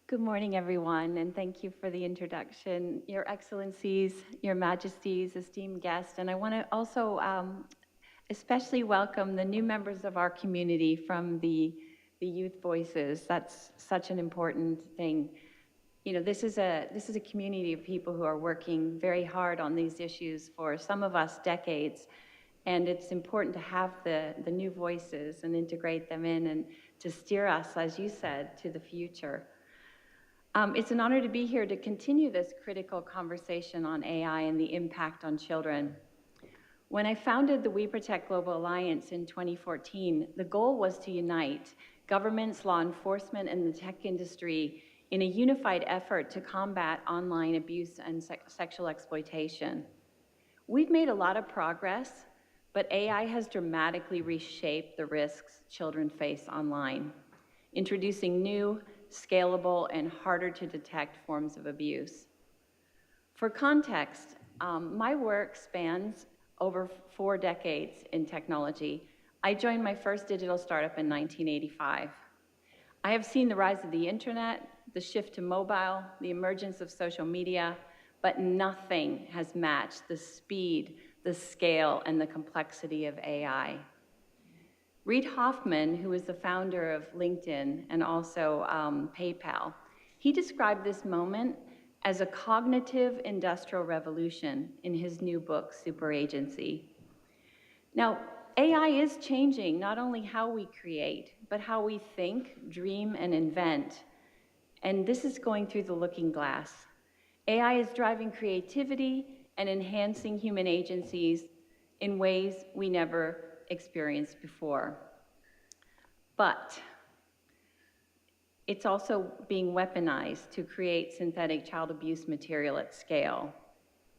Good morning, everyone, and thank you for the introduction. Your Excellencies, Your Majesties, esteemed guests, and I want to also especially welcome the new members of our community from the Youth Voices. That's such an important thing. You know, this is a community of people who are working very hard on these issues for some of us decades, and it's important to have the new voices and integrate them in and to steer us, as you said, to the future. It's an honor to be here to continue this critical conversation on AI and the impact on children. When I founded the WeProtect Global Alliance in 2014, the goal was to unite governments, law enforcement, and the tech industry in a unified effort to combat online abuse and sexual exploitation. We've made a lot of progress, but AI has dramatically reshaped the risks children face online, introducing new, scalable, and harder to detect forms of abuse. For context, my work spans over 4 decades in technology. I joined my first digital startup in 1985. I have seen the rise of the internet, the shift to mobile, the emergence of social media, but nothing has matched the speed, the scale, and the complexity of AI. Reid Hoffman, who is the founder of LinkedIn and also PayPal, he described this moment as a cognitive industrial revolution in his new book, Super Agency. Now, AI is changing not only how we create, but how we think, dream, and invent. And this is going through the looking glass. AI is driving creativity and enhancing human agencies in ways we never experienced before. But it's also being weaponized to create synthetic child abuse material at scale.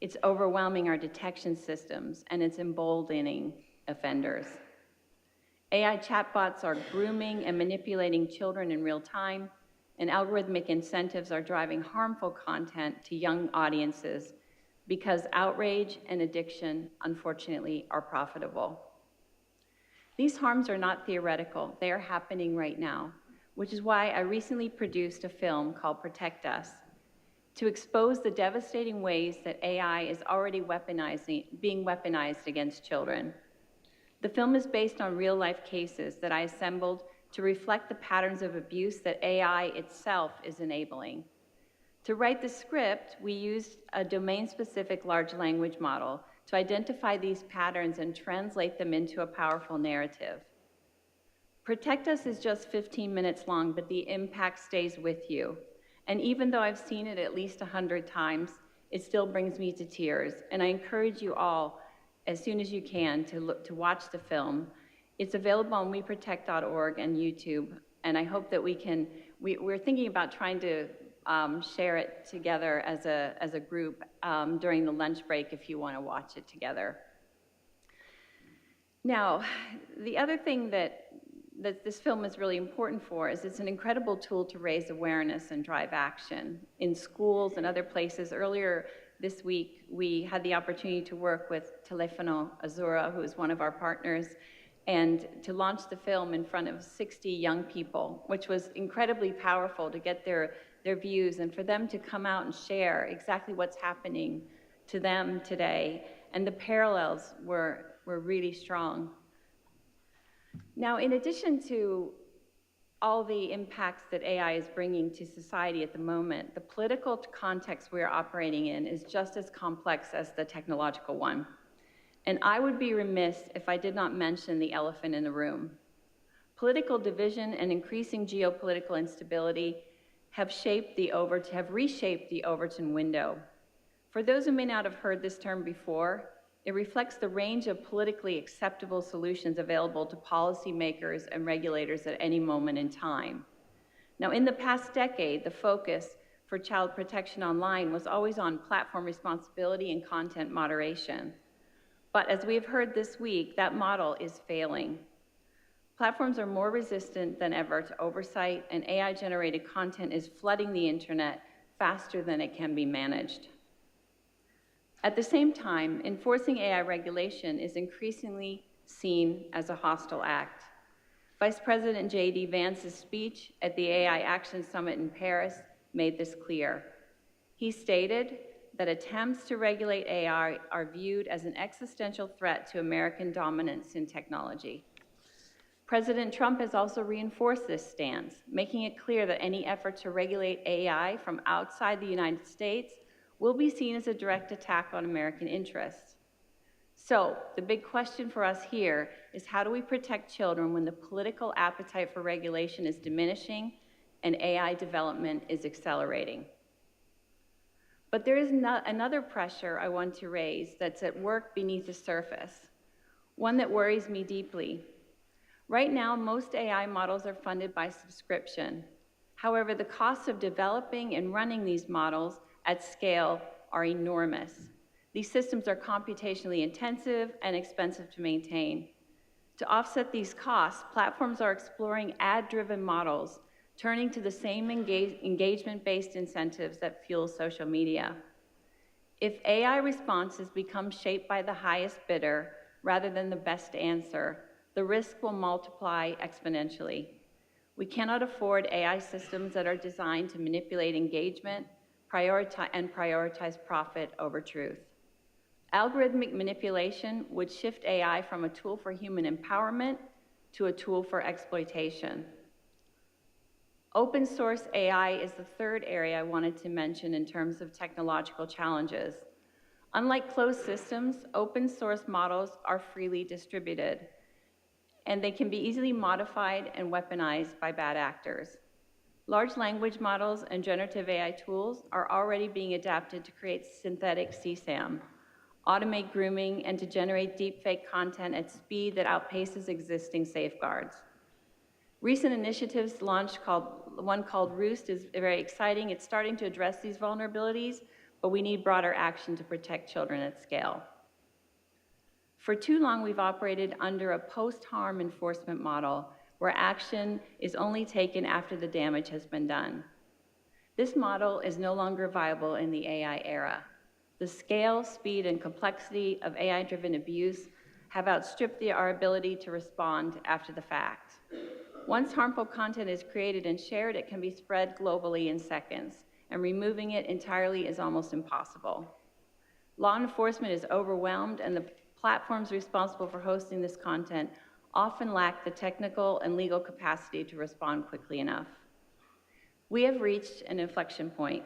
It's overwhelming our detection systems, and it's emboldening offenders. AI chatbots are grooming and manipulating children in real time, and algorithmic incentives are driving harmful content to young audiences because outrage and addiction, unfortunately, are profitable. These harms are not theoretical. They are happening right now, which is why I recently produced a film called Protect Us to expose the devastating ways that AI is already being weaponized against children. The film is based on real-life cases that I assembled to reflect the patterns of abuse that AI itself is enabling. To write the script, we used a domain-specific large language model to identify these patterns and translate them into a powerful narrative. Protect Us is just 15 minutes long, but the impact stays with you. And even though I've seen it at least 100 times, it still brings me to tears. And I encourage you all, as soon as you can, to watch the film. It's available on WeProtect.org and YouTube, and I hope that we're thinking about trying to share it together as a group during the lunch break if you want to watch it together. Now, the other thing that this film is really important for is it's an incredible tool to raise awareness and drive action in schools and other places. Earlier this week, we had the opportunity to work with Telefono Azura, who is one of our partners, and to launch the film in front of 60 young people, which was incredibly powerful to get their views and for them to come out and share exactly what's happening to them today. And the parallels were really strong. Now, in addition to all the impacts that AI is bringing to society at the moment, the political context we're operating in is just as complex as the technological one. And I would be remiss if I did not mention the elephant in the room. Political division and increasing geopolitical instability have reshaped the Overton window. For those who may not have heard this term before, it reflects the range of politically acceptable solutions available to policymakers and regulators at any moment in time. Now, in the past decade, the focus for child protection online was always on platform responsibility and content moderation. But as we have heard this week, that model is failing. Platforms are more resistant than ever to oversight, and AI-generated content is flooding the internet faster than it can be managed. At the same time, enforcing AI regulation is increasingly seen as a hostile act. Vice President J.D. Vance's speech at the AI Action Summit in Paris made this clear. He stated that attempts to regulate AI are viewed as an existential threat to American dominance in technology. President Trump has also reinforced this stance, making it clear that any effort to regulate AI from outside the United States will be seen as a direct attack on American interests. So, the big question for us here is, how do we protect children when the political appetite for regulation is diminishing and AI development is accelerating? But there is another pressure I want to raise that's at work beneath the surface, one that worries me deeply. Right now, most AI models are funded by subscription. However, the costs of developing and running these models at scale are enormous. These systems are computationally intensive and expensive to maintain. To offset these costs, platforms are exploring ad-driven models, turning to the same engagement-based incentives that fuel social media. If AI responses become shaped by the highest bidder rather than the best answer, the risk will multiply exponentially. We cannot afford AI systems that are designed to manipulate engagement and prioritize profit over truth. Algorithmic manipulation would shift AI from a tool for human empowerment to a tool for exploitation. Open source AI is the third area I wanted to mention in terms of technological challenges. Unlike closed systems, open source models are freely distributed, and they can be easily modified and weaponized by bad actors. Large language models and generative AI tools are already being adapted to create synthetic CSAM, automate grooming, and to generate deepfake content at speed that outpaces existing safeguards. Recent initiatives launched, one called Roost, is very exciting. It's starting to address these vulnerabilities, but we need broader action to protect children at scale. For too long, we've operated under a post-harm enforcement model where action is only taken after the damage has been done. This model is no longer viable in the AI era. The scale, speed, and complexity of AI-driven abuse have outstripped our ability to respond after the fact. Once harmful content is created and shared, it can be spread globally in seconds, and removing it entirely is almost impossible. Law enforcement is overwhelmed, and the platforms responsible for hosting this content often lack the technical and legal capacity to respond quickly enough. We have reached an inflection point.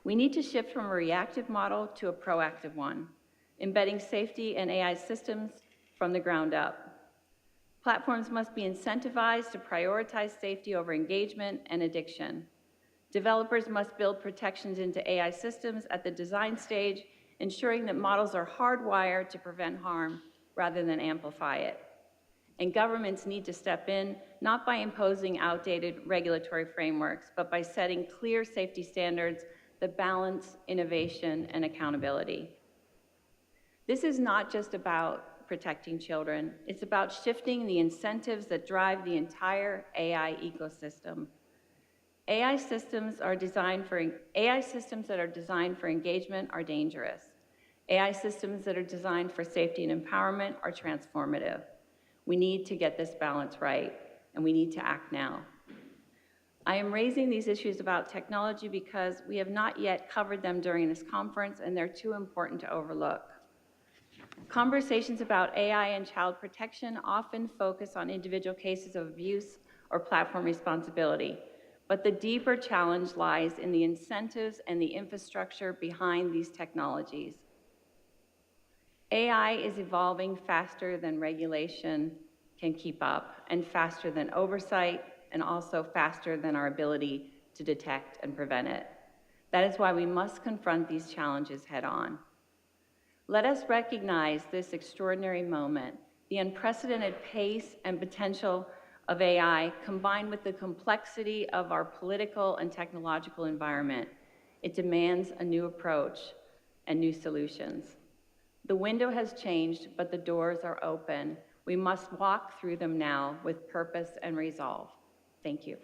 We need to shift from a reactive model to a proactive one, embedding safety in AI systems from the ground up. Platforms must be incentivized to prioritize safety over engagement and addiction. Developers must build protections into AI systems at the design stage, ensuring that models are hardwired to prevent harm rather than amplify it. And governments need to step in, not by imposing outdated regulatory frameworks, but by setting clear safety standards that balance innovation and accountability. This is not just about protecting children. It's about shifting the incentives that drive the entire AI ecosystem. AI systems that are designed for engagement are dangerous. AI systems that are designed for safety and empowerment are transformative. We need to get this balance right, and we need to act now. I am raising these issues about technology because we have not yet covered them during this conference, and they're too important to overlook. Conversations about AI and child protection often focus on individual cases of abuse or platform responsibility, but the deeper challenge lies in the incentives and the infrastructure behind these technologies. AI is evolving faster than regulation can keep up, and faster than oversight, and also faster than our ability to detect and prevent it. That is why we must confront these challenges head on. Let us recognize this extraordinary moment, the unprecedented pace and potential of AI, combined with the complexity of our political and technological environment. It demands a new approach and new solutions. The window has changed, but the doors are open. We must walk through them now with purpose and resolve. Thank you.